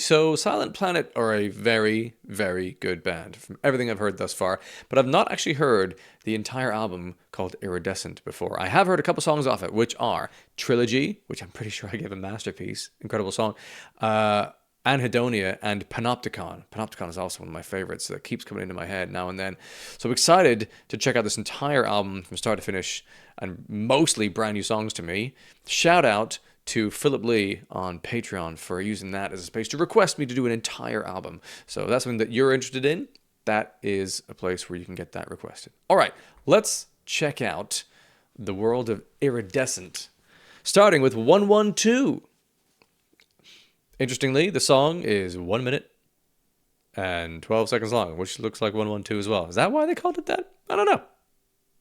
So Silent Planet are a very, very good band from everything I've heard thus far, but I've not actually heard the entire album called Iridescent before. I have heard a couple songs off it, which are Trilogy, which I'm pretty sure I gave a masterpiece, incredible song, Anhedonia, and Panopticon. Panopticon is also one of my favorites that keeps coming into my head now and then. So I'm excited to check out this entire album from start to finish, and mostly brand new songs to me. Shout out to Philip Lee on Patreon for using that as a space to request me to do an entire album. So if that's something that you're interested in, that is a place where you can get that requested. All right, let's check out the world of Iridescent, starting with 112. Interestingly, the song is 1 minute and 12 seconds long, which looks like 112 as well. Is that why they called it that? I don't know.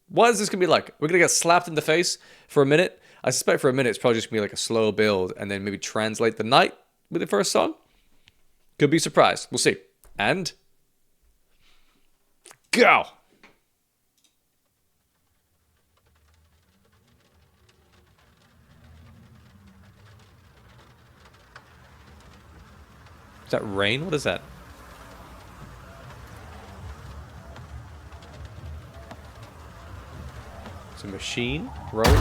What is this going to be like? We're going to get slapped in the face for a minute? I suspect for a minute it's probably just going to be like a slow build and then maybe translate the night with the first song. Could be surprised. We'll see. And go! Is that rain? What is that? It's a machine rolling.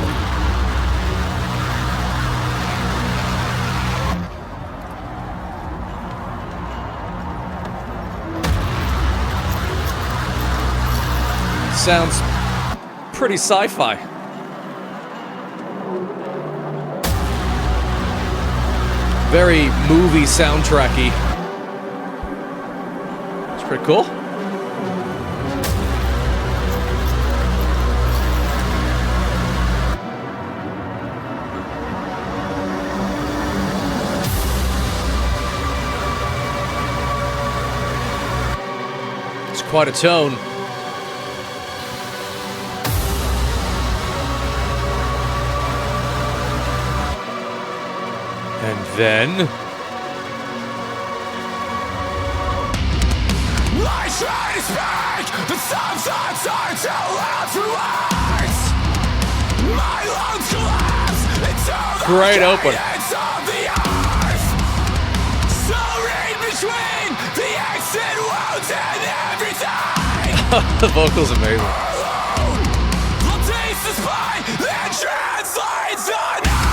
Sounds pretty sci-fi. Very movie soundtracky. It's pretty cool. It's quite a tone. And then I try to speak, but some thoughts are too loud for words. My lungs collapse into the great open. cadence of the earth. So read between the exit wounds and everything. The vocal's amazing. Alone, the taste is by that translates the night.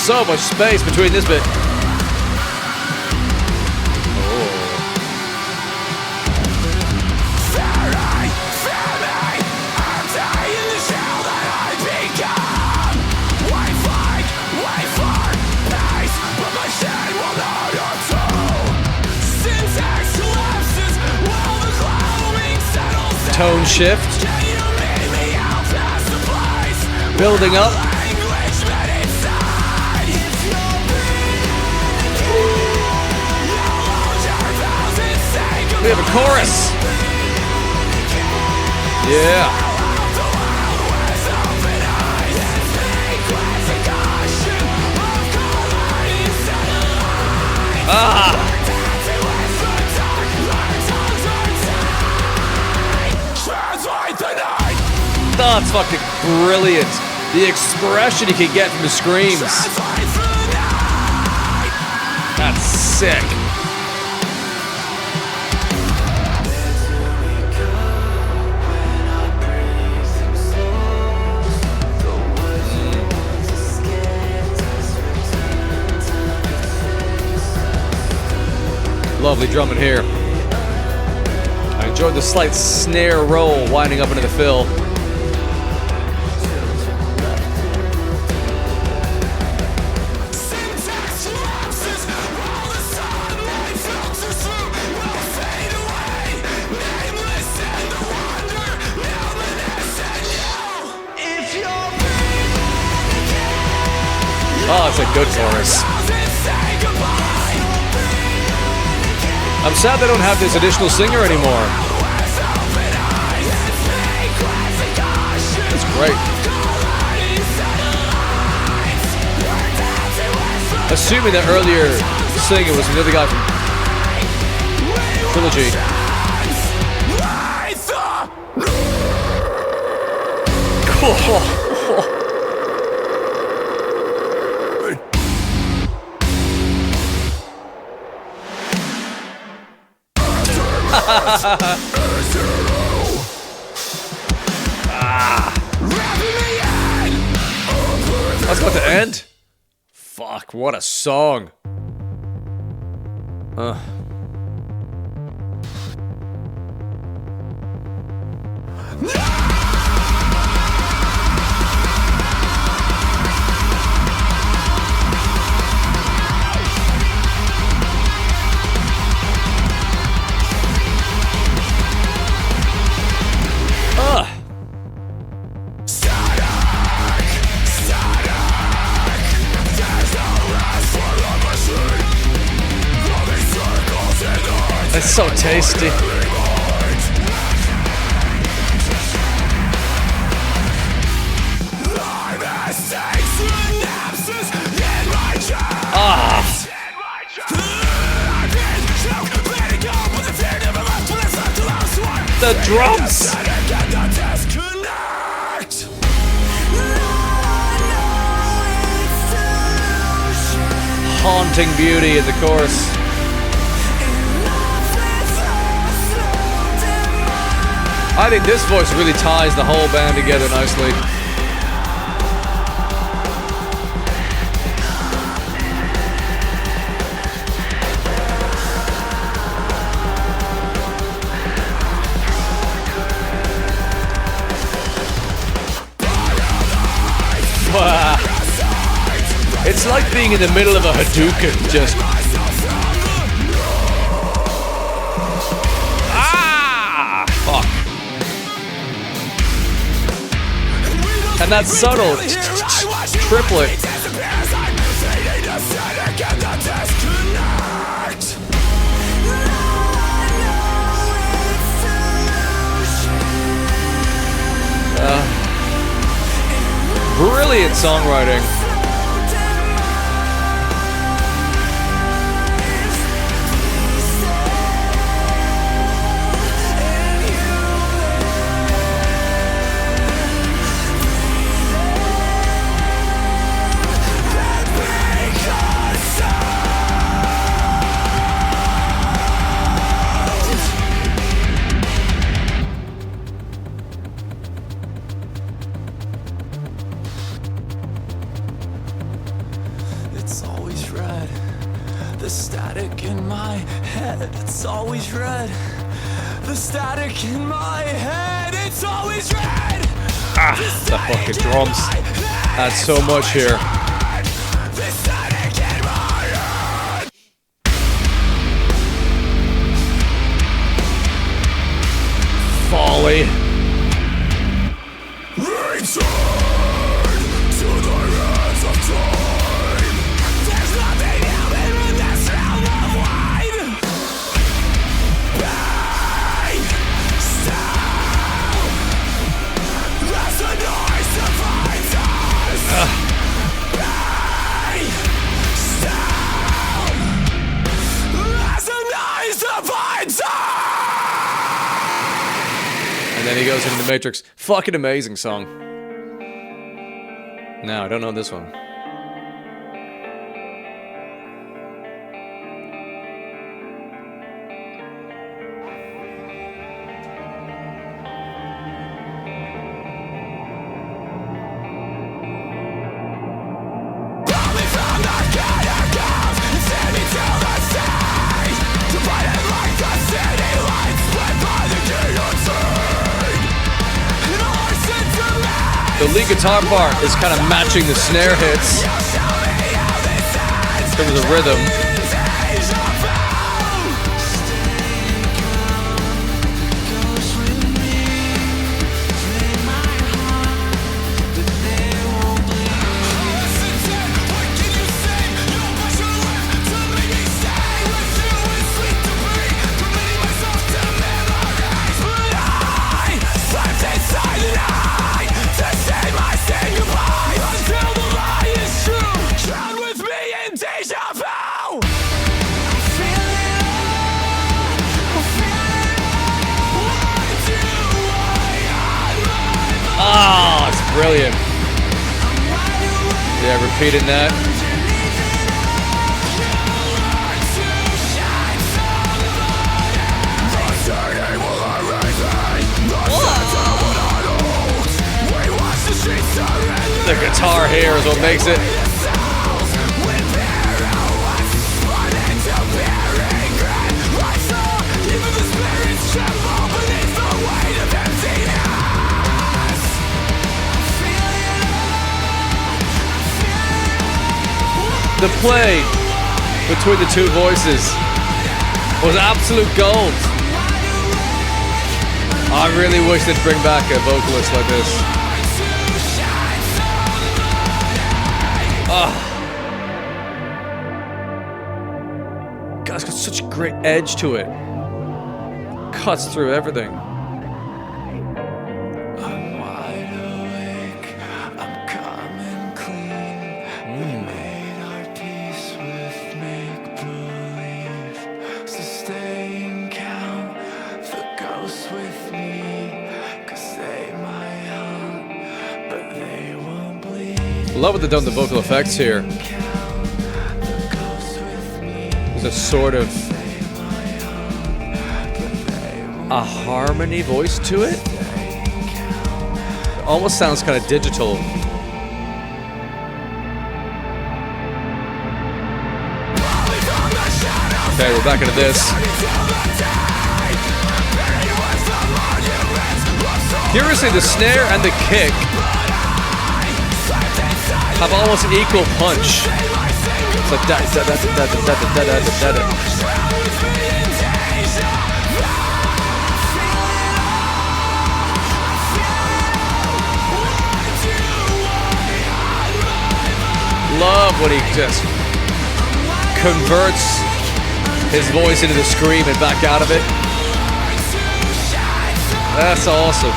So much space between this bit. Tone shift. Building up. We have a chorus. Yeah. That's fucking brilliant. The expression he can get from the screams. That's sick. Lovely drumming here. I enjoyed the slight snare roll winding up into the fill. Oh, it's a good chorus. I'm sad they don't have this additional singer anymore. It's great. Assuming that earlier singer was another guy from Trilogy. Cool. That's about to end? Fuck, what a song. It's so tasty. The drums! Haunting beauty in the chorus. I think this voice really ties the whole band together nicely. It's like being in the middle of a Hadouken, just... Ah! Fuck. And that subtle triplet. Brilliant songwriting. It's always red. The static in my head, it's always red. The static in my head, it's always red. The fucking drums add so much here. The static in my head. Folly. Return to the hands of time. There's nothing human in this realm of wine. Pain, still. That's a noise divides us. Pain, still. That's a noise divides us. And then he goes into the Matrix. Fucking amazing song. No, I don't know this one. The lead guitar part is kind of matching the snare hits. There was a rhythm. Oh, it's brilliant. Yeah, repeating that. Turn The guitar here is what makes it. The play between the two voices was absolute gold. I really wish they'd bring back a vocalist like this. God, it's got such a great edge to it. Cuts through everything. I'm wide awake, I'm coming clean. We made our peace with make-believe. So stay and count the ghosts with me, 'cause they might hunt, but they won't bleed. Love what they've done the vocal effects here. There's a sort of a harmony voice to it. It almost sounds kind of digital. Okay, we're back into this. Curiously, the snare and the kick have almost an equal punch. It's like da da da da da da da da da da. Love when he just converts his voice into the scream and back out of it. That's awesome.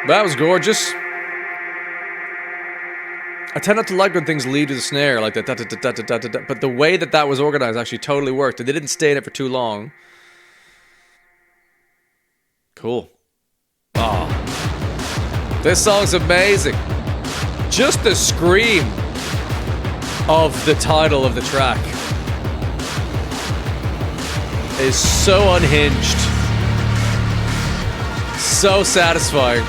That was gorgeous. I tend not to like when things lead to the snare like that, but the way that that was organized actually totally worked, and they didn't stay in it for too long. Cool. Oh, this song's amazing. Just the scream of the title of the track is so unhinged, so satisfying.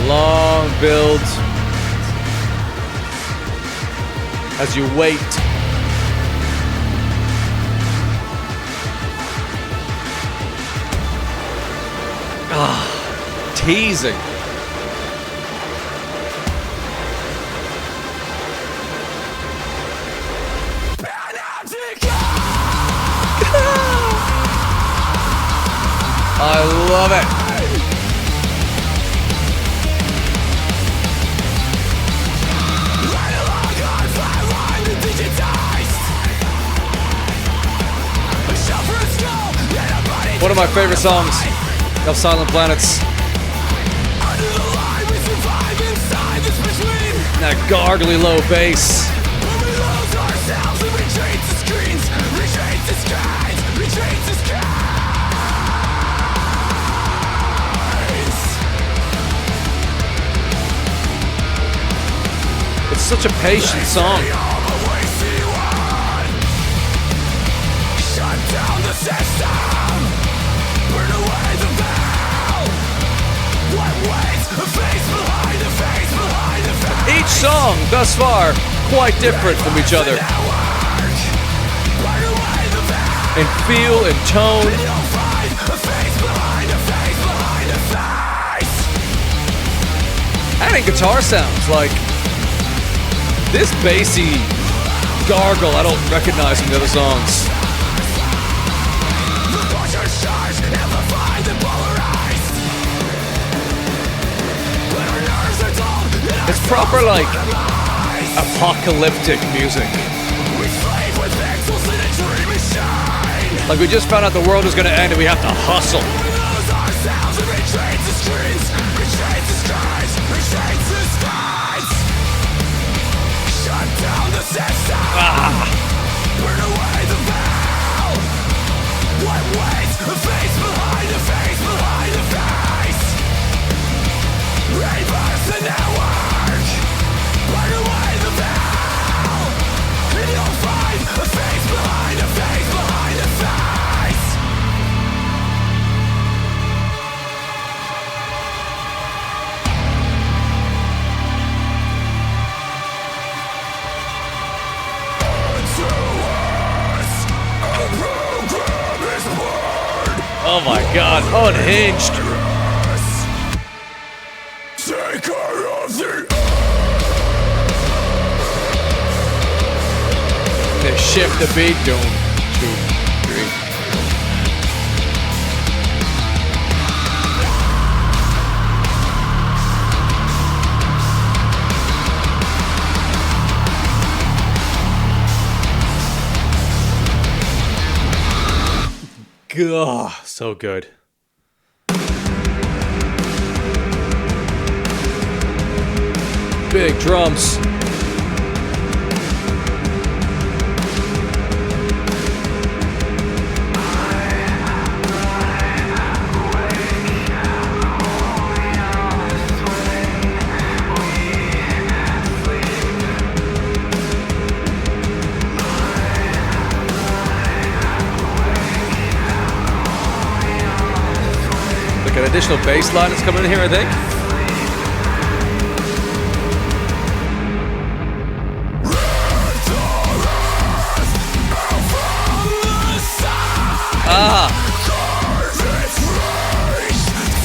Long build as you wait. Teasing. I love it. One of my favorite songs of Silent Planet's. That gargly low bass. It's such a patient song. Shut down the system. Burn away the veil. What waits? A face behind a face behind a face. Each song, thus far, quite different from each other. In feel and tone. And in guitar sounds, like this bassy gargle I don't recognize from the other songs. It's proper, like, apocalyptic music. Like we just found out the world was gonna end and we have to hustle. Burn away the veil. What waits? A face behind a face behind a face. Reverse the network. Burn away the veil. And you'll find a face behind a face behind a face. Oh my god, unhinged. They shift the beat, doom, 2, 3. Gah, so good. Big drums. Like an additional bass line that's coming in here, I think.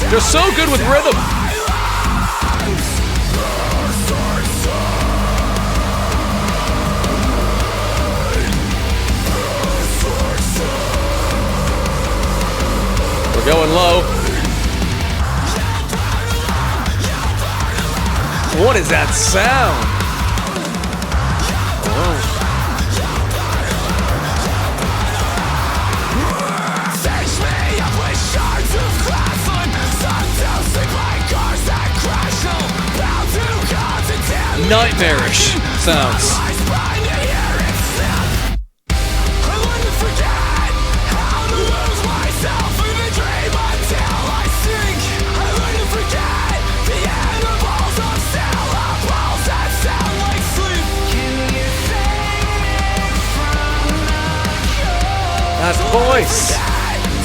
They're so good with rhythm. We're going low. What is that sound? Oh. Nightmarish sounds. That voice.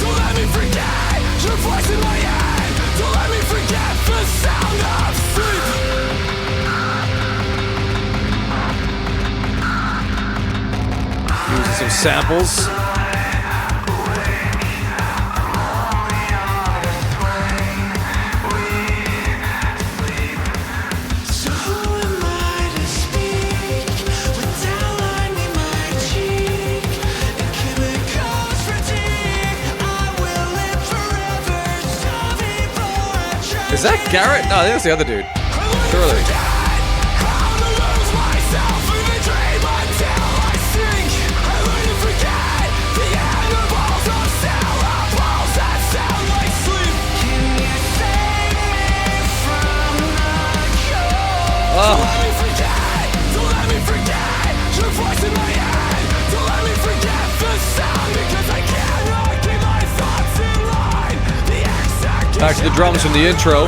Don't let me forget your voice in my head. Don't let me forget the sound of sleep. Using some samples. Is that Garrett? No, I think that's the other dude. Surely. Oh. Back to the drums from the intro.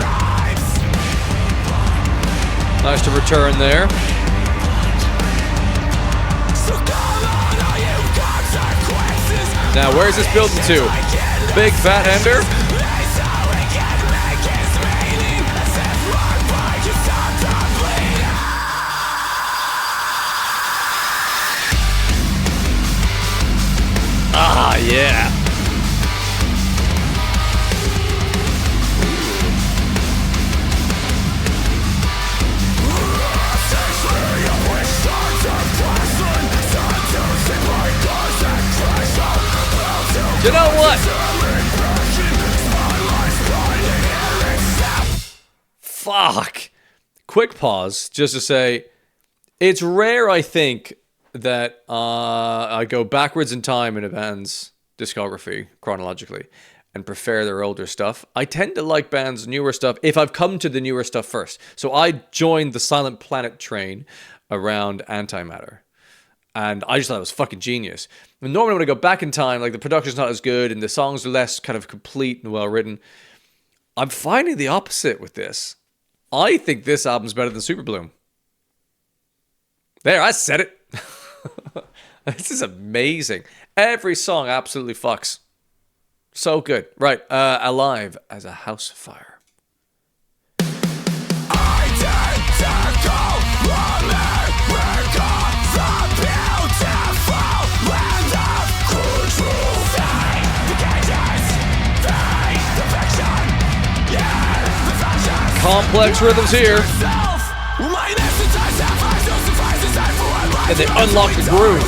Nice to return there. Now, where's this building to? Big fat ender? Ah, yeah. You know what? Fuck. Quick pause just to say, it's rare, I think, that I go backwards in time in a band's discography chronologically and prefer their older stuff. I tend to like bands' newer stuff if I've come to the newer stuff first. So I joined the Silent Planet train around Antimatter. And I just thought it was fucking genius. And normally when I go back in time, like the production's not as good and the songs are less kind of complete and well written. I'm finding the opposite with this. I think this album's better than Super Bloom. There, I said it. This is amazing. Every song absolutely fucks. So good. Right, Alive as a Housefire. Complex rhythms here. And they unlock the groove.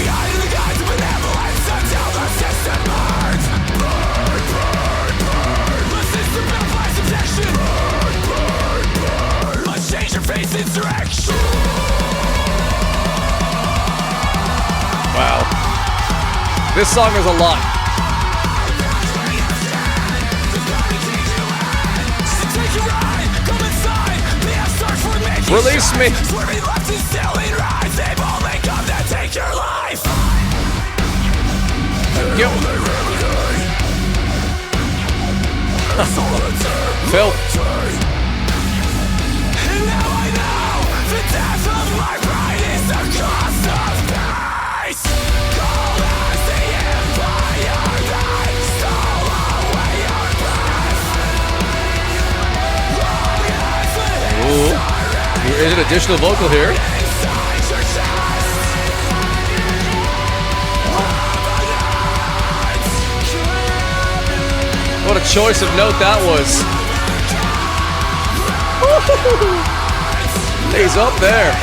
Wow. This song is a lot. Release me. Yo. Phil. And now I know the death of my pride is the cost of peace. Cold as the empire that stole away our breath. Ooh. There is an additional vocal here. What a choice of note that was. He's up there.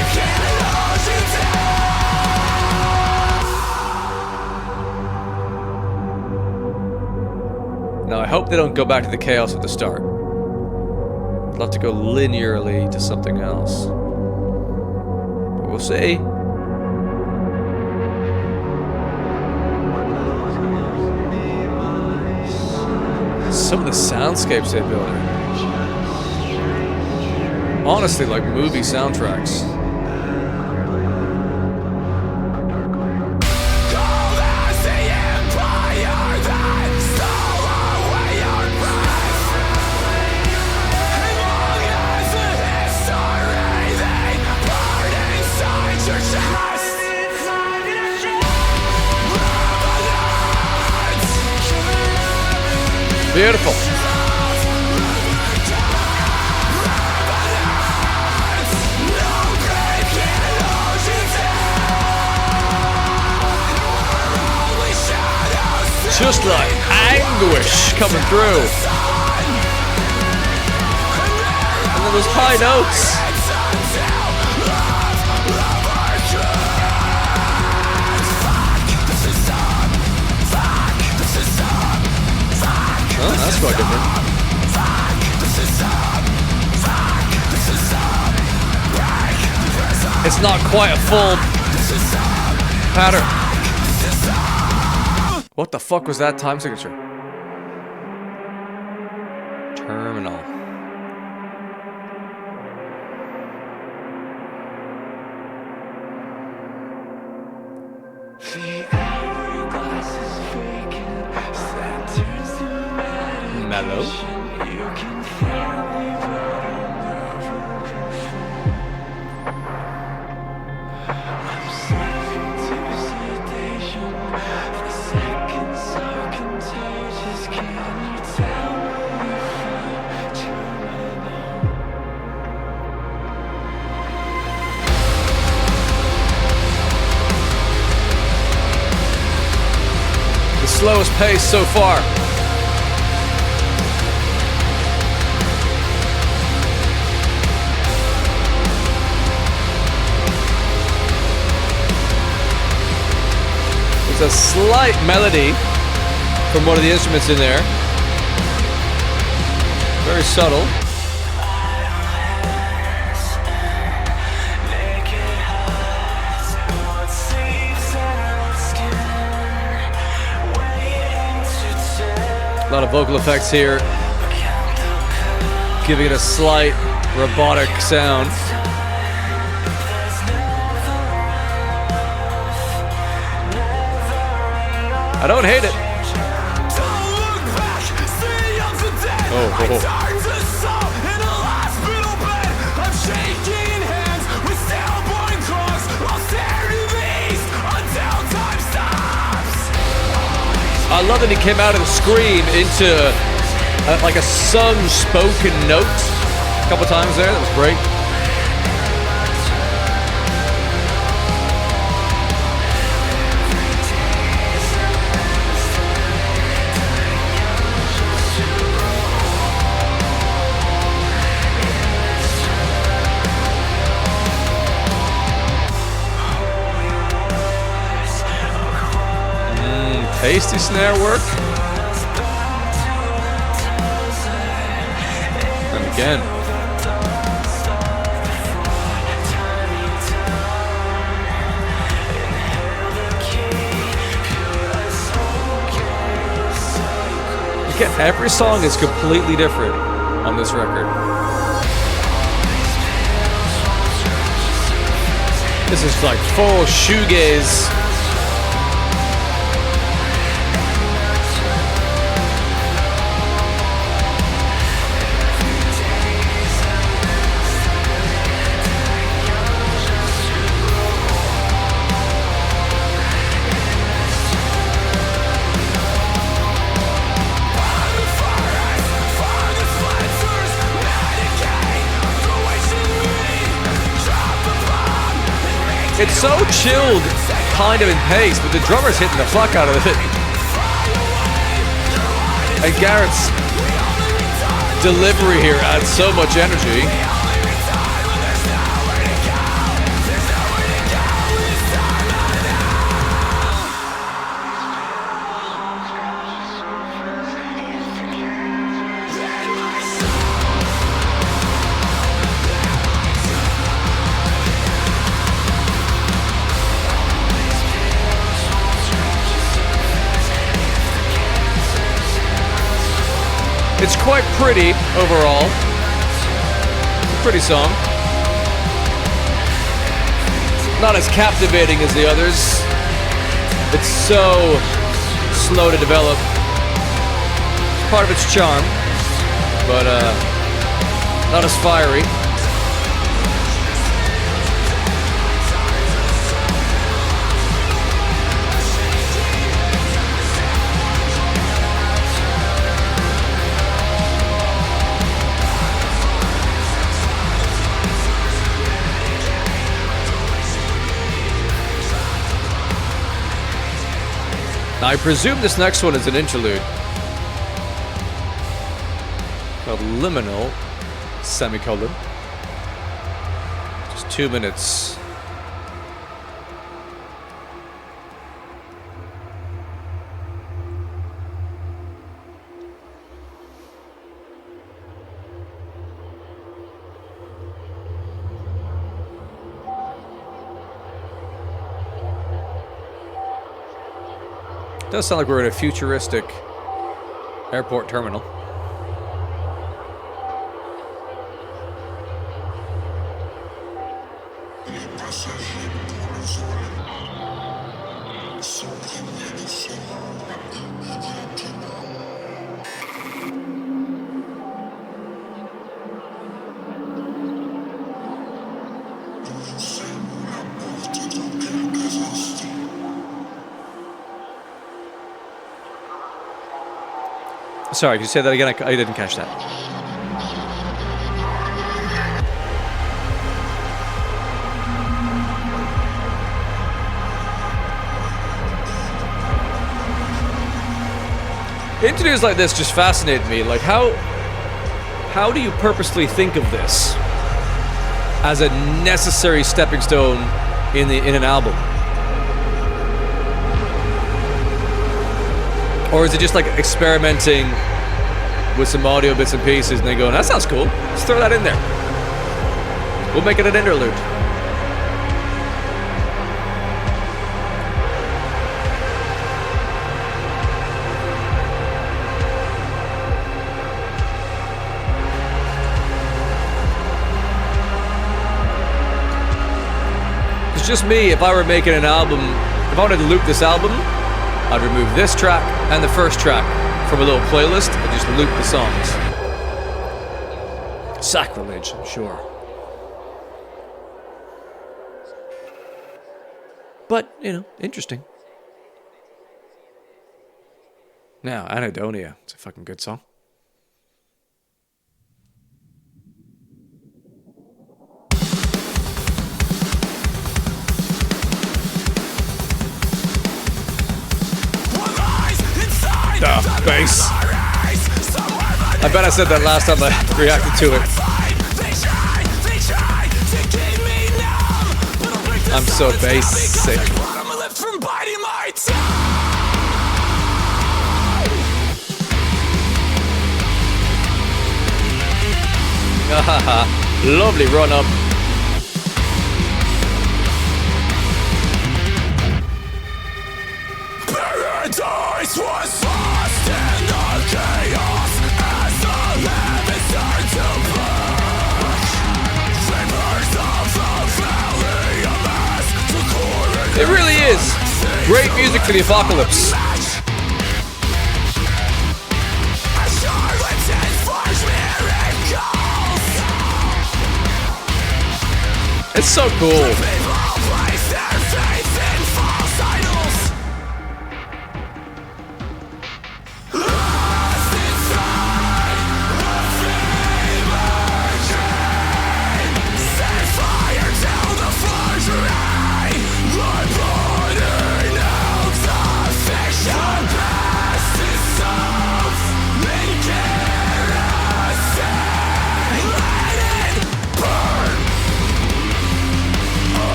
Now I hope they don't go back to the chaos at the start. I'd love to go linearly to something else. But we'll see. Some of the soundscapes they build are honestly like movie soundtracks. Beautiful. Just like anguish coming through. And then those high notes. Oh, that's quite different. It's not quite a full pattern. What the fuck was that time signature? Terminal. Mellow. The slowest pace so far. A slight melody from one of the instruments in there. Very subtle. A lot of vocal effects here, giving it a slight robotic sound. I don't hate it. Oh. I love that he came out of the scream into like a sung spoken note a couple times there. That was great. Tasty snare work. And again. Again, every song is completely different on this record. This is like full shoegaze. It's so chilled, kind of in pace, but the drummer's hitting the fuck out of it. And Garrett's delivery here adds so much energy. It's quite pretty overall. Pretty song. Not as captivating as the others. It's so slow to develop. It's part of its charm, but not as fiery. Now, I presume this next one is an interlude called Liminal, semicolon. Just 2 minutes. Does sound like we're in a futuristic airport terminal. Sorry, can you say that again? I didn't catch that. Interviews like this just fascinate me. Like, how do you purposely think of this as a necessary stepping stone in an album? Or is it just like experimenting with some audio bits and pieces and then going, that sounds cool, let's throw that in there. We'll make it an interlude. was just me, if I were making an album, if I wanted to loop this album, I'd remove this track and the first track from a little playlist and just loop the songs. Sacrilege, I'm sure. But, you know, interesting. Now, Anhedonia. It's a fucking good song. Bass. I bet I said that last time I reacted to it. I'm so basic. Lovely run up. Paradise was lost in the chaos as the heavens turned to black. Rivers of the valley of mass took horror. It really is great music for the apocalypse. It's so cool.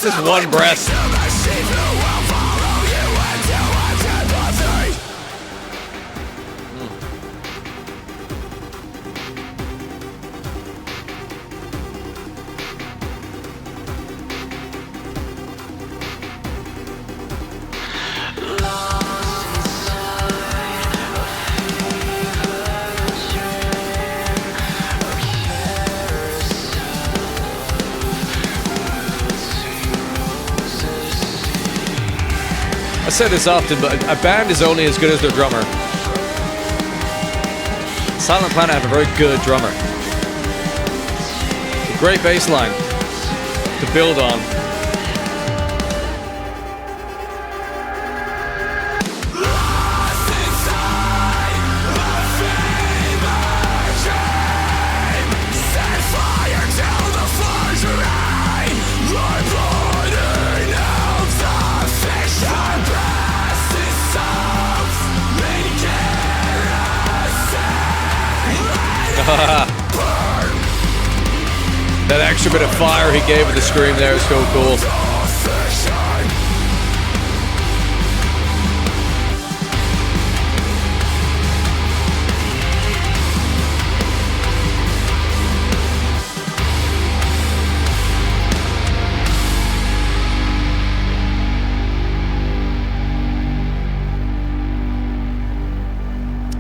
Just one breath. I say this often, but a band is only as good as their drummer. Silent Planet have a very good drummer. A great bass line to build on. That extra bit of fire he gave with the scream there is so cool.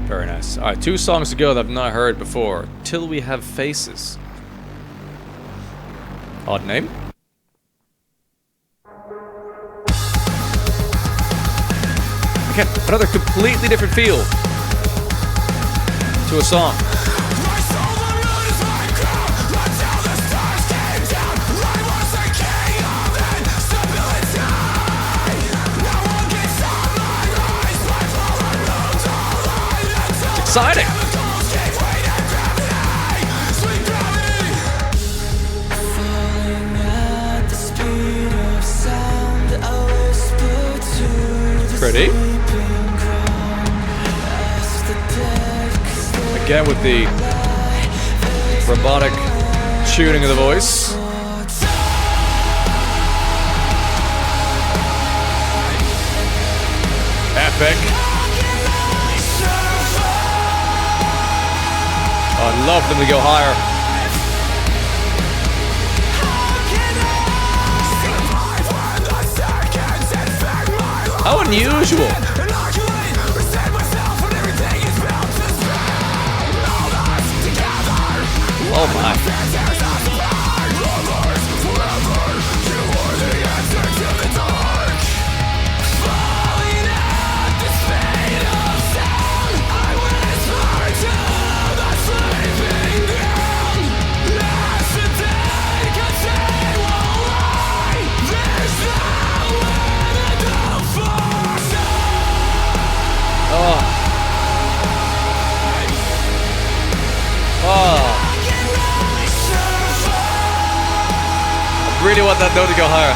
Very nice. Alright, 2 songs to go that I've not heard before. Till We Have Faces. Odd name. Again, another completely different feel to a song. It's exciting. Pretty. Again with the robotic tuning of the voice. Epic. Oh, I'd love them to go higher. How unusual. Oh my. I really want that note to go higher.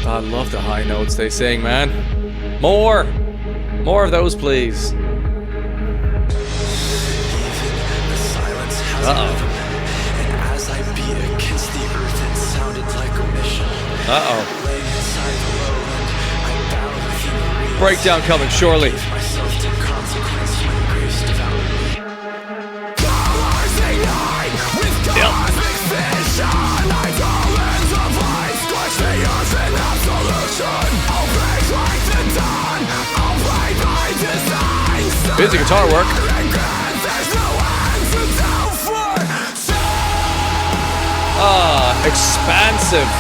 I love the high notes they sing, man. More of those, please. Uh-oh. Breakdown coming shortly. Busy guitar work. Expansive.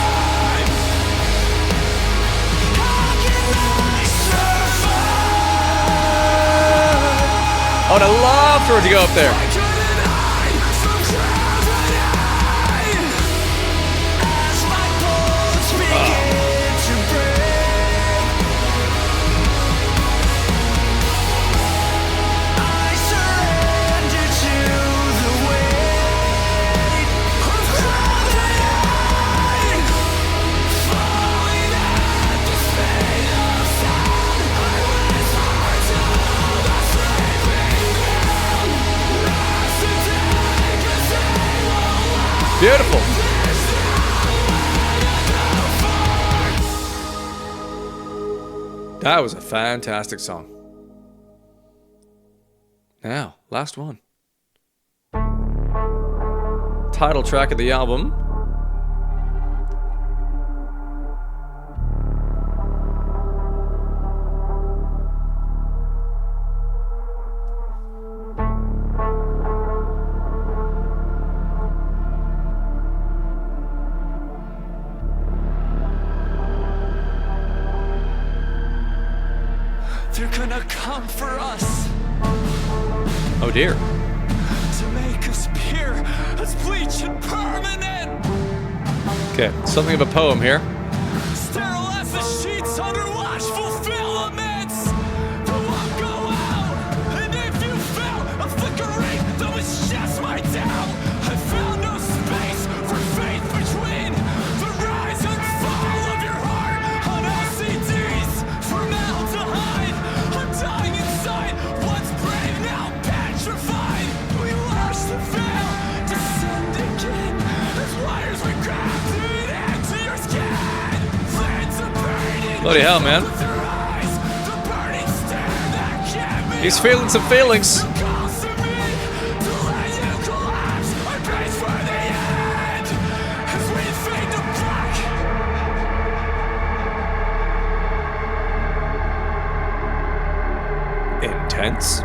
Oh, I'd love for it to go up there. Beautiful. That was a fantastic song. Now, last one. Title track of the album. They're gonna come for us. Oh dear. To make us pure as bleach and permanent. Okay, something of a poem here. Sterile as the sheets under watchful filaments. The light go out, and if you feel a flickering, that was just my doubt. I found no space for faith between the rise and fall of your heart on LCDs. Formaldehyde, I'm dying inside. Once brave, now petrified. We lost the veil, descend again as wires were grafted into your skin. Flames are burning. Bloody hell, man. With your eyes, the burning stare that kept me. He's feeling some feelings. Calls to me to let you collapse. I brace for the end as we fade to black. Intense.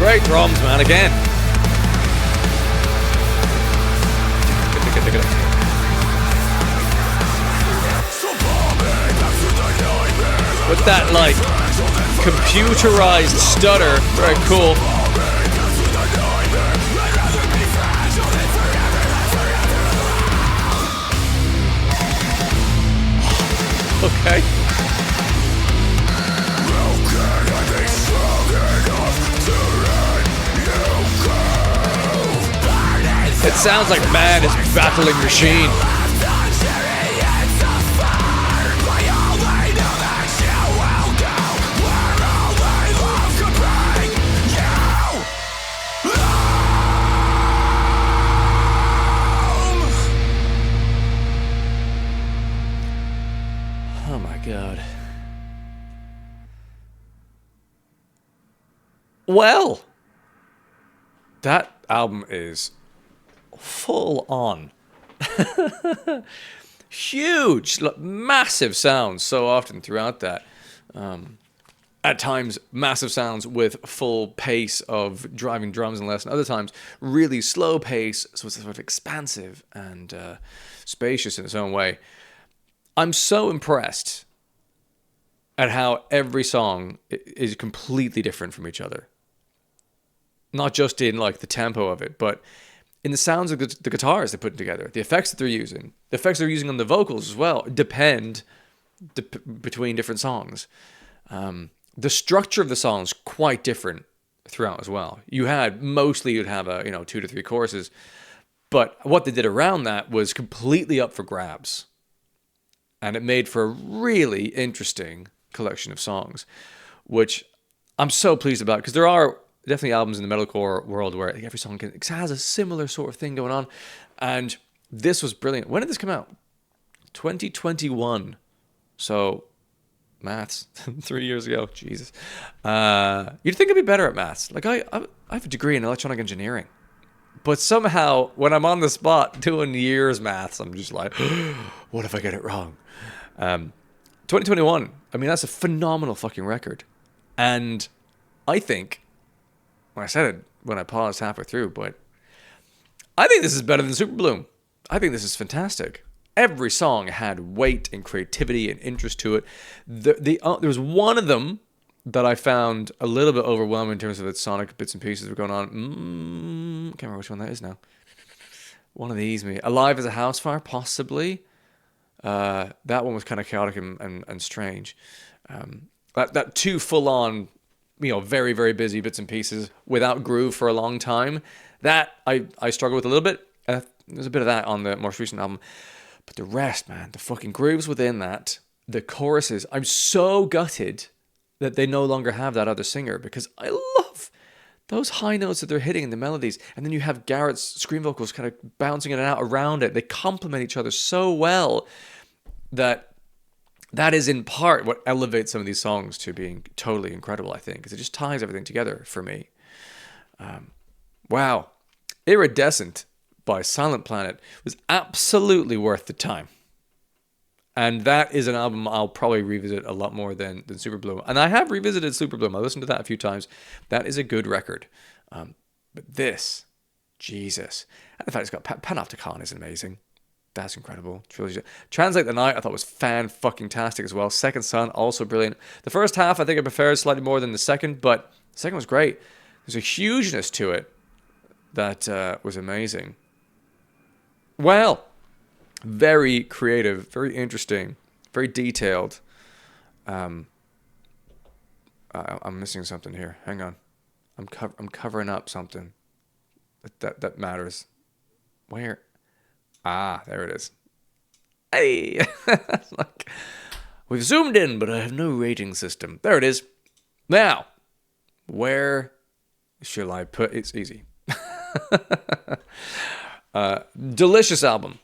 Great drums, man, again. With that, like, computerized stutter. Very cool. Okay. It sounds like man is battling machine. Oh my God. Well, that album is full on. Huge, massive sounds so often throughout that. At times, massive sounds with full pace of driving drums and less, and other times, really slow pace, so it's sort of expansive and spacious in its own way. I'm so impressed at how every song is completely different from each other. Not just in like the tempo of it, but in the sounds of the guitars they're putting together, the effects that they're using, the effects they're using on the vocals as well, depend between different songs. The structure of the song is quite different throughout as well. You'd have 2 to 3 choruses, but what they did around that was completely up for grabs. And it made for a really interesting collection of songs, which I'm so pleased about, because there are definitely albums in the metalcore world where every song has a similar sort of thing going on, and this was brilliant. When did this come out? 2021. So, maths, 3 years ago. Jesus. You'd think I'd be better at maths. Like, I have a degree in electronic engineering. But somehow, when I'm on the spot doing years maths, I'm just like, what if I get it wrong? 2021. I mean, that's a phenomenal fucking record. And I think, when I said it, when I paused halfway through, but I think this is better than Super Bloom. I think this is fantastic. Every song had weight and creativity and interest to it. There was one of them that I found a little bit overwhelming in terms of its sonic bits and pieces that were going on. Can't remember which one that is now. One of these, maybe. Alive as a Housefire, possibly. That one was kind of chaotic and strange. That two full-on, very, very busy bits and pieces without groove for a long time, that I struggle with a little bit. There's a bit of that on the most recent album. But the rest, man, the fucking grooves within that, the choruses, I'm so gutted that they no longer have that other singer, because I love those high notes that they're hitting in the melodies. And then you have Garrett's scream vocals kind of bouncing in and out around it. They complement each other so well that is in part what elevates some of these songs to being totally incredible, I think, because it just ties everything together for me. Wow. Iridescent by Silent Planet was absolutely worth the time. And that is an album I'll probably revisit a lot more than Super Bloom. And I have revisited Super Bloom. I listened to that a few times. That is a good record. But this, Jesus. And the fact it's got Panopticon is amazing. That's incredible. Trilogy. Translate the Night I thought was fan-fucking-tastic as well. Second Son, also brilliant. The first half I think I preferred slightly more than the second, but the second was great. There's a hugeness to it that was amazing. Well, very creative, very interesting, very detailed. I'm missing something here. Hang on. I'm covering up something that matters. Where? Ah, there it is. Hey! Like, we've zoomed in, but I have no rating system. There it is. Now, where shall I put... It's easy. Delicious album.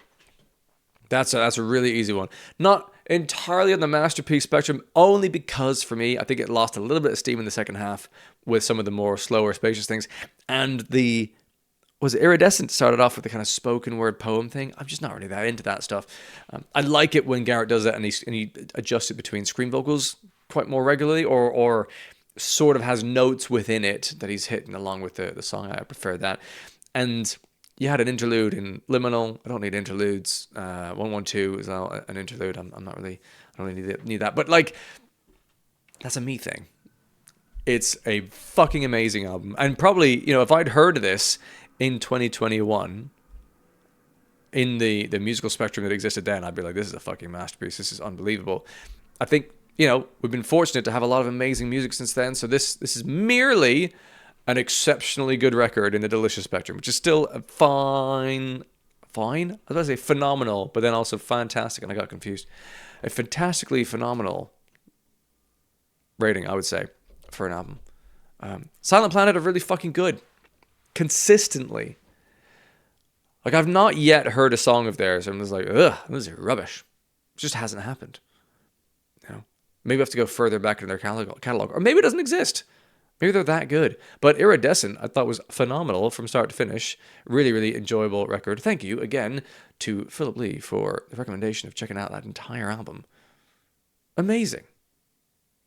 That's a really easy one. Not entirely on the masterpiece spectrum, only because for me, I think it lost a little bit of steam in the second half with some of the more slower, spacious things. And Iridescent started off with the kind of spoken word poem thing. I'm just not really that into that stuff. I like it when Garrett does that and he adjusts it between scream vocals quite more regularly, or sort of has notes within it that he's hitting along with the song. I prefer that. And you had an interlude in Liminal. I don't need interludes. 112 is an interlude. I'm not really, I don't really need that. But like, that's a me thing. It's a fucking amazing album. And probably, if I'd heard this in 2021, in the musical spectrum that existed then, I'd be like, this is a fucking masterpiece. This is unbelievable. I think, we've been fortunate to have a lot of amazing music since then. So this is merely an exceptionally good record in the delicious spectrum, which is still a fine. I was about to say phenomenal, but then also fantastic, and I got confused. A fantastically phenomenal rating, I would say, for an album. Silent Planet are really fucking good. Consistently. Like, I've not yet heard a song of theirs and was like, ugh, this is rubbish. It just hasn't happened. Maybe I have to go further back in their catalog. Or maybe it doesn't exist. Maybe they're that good. But Iridescent, I thought, was phenomenal from start to finish. Really, really enjoyable record. Thank you again to Philip Lee for the recommendation of checking out that entire album. Amazing.